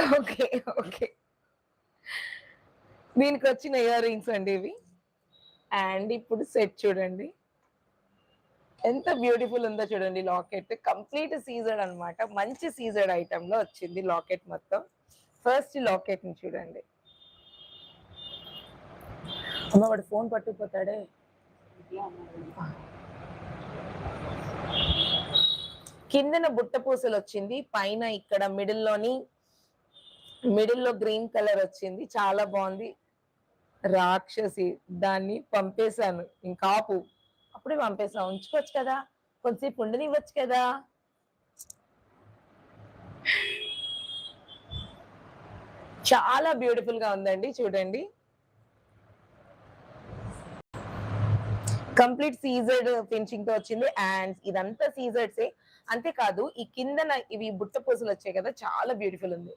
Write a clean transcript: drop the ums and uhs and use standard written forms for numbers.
Okay. Okay. దీనికొచ్చిన ear rings అండి ఇవి. And ఇప్పుడు సెట్ చూడండి. ఎంత బ్యూటిఫుల్ ఉందో చూడండి లాకెట్. కంప్లీట్ సీజర్డ్ అన్నమాట. మంచి సీజర్డ్ ఐటెమ్‌లో వచ్చింది లాకెట్ మొత్తం. ఫస్ట్ లాకెట్‌ని చూడండి. అమ్మ వాడు ఫోన్ పట్టుకుపోతాడే. కిందన బుట్ట పూసలొచ్చింది. పైన ఇక్కడ మిడిల్‌లో గ్రీన్ కలర్ వచ్చింది. చాలా బావుంది. రాక్షసి. దాన్ని పంపేసాను. ఇంకాపు. అప్పుడే పంపేసావు. ఉంచుకోవచ్చు కదా! కొంతసేపు ఉండనివ్వచ్చు కదా! చాలా బ్యూటిఫుల్‌గా ఉందండి. చూడండి. కంప్లీట్ సీజర్డ్ ఫినిషింగ్‌తో వచ్చింది. అండ్ ఇదంతా సీజర్డ్సే. అంతే కాదు ఈ కిందన ఇవి బుట్ట పూసలొచ్చాయి కదా! చాలా బ్యూటిఫుల్ ఉంది.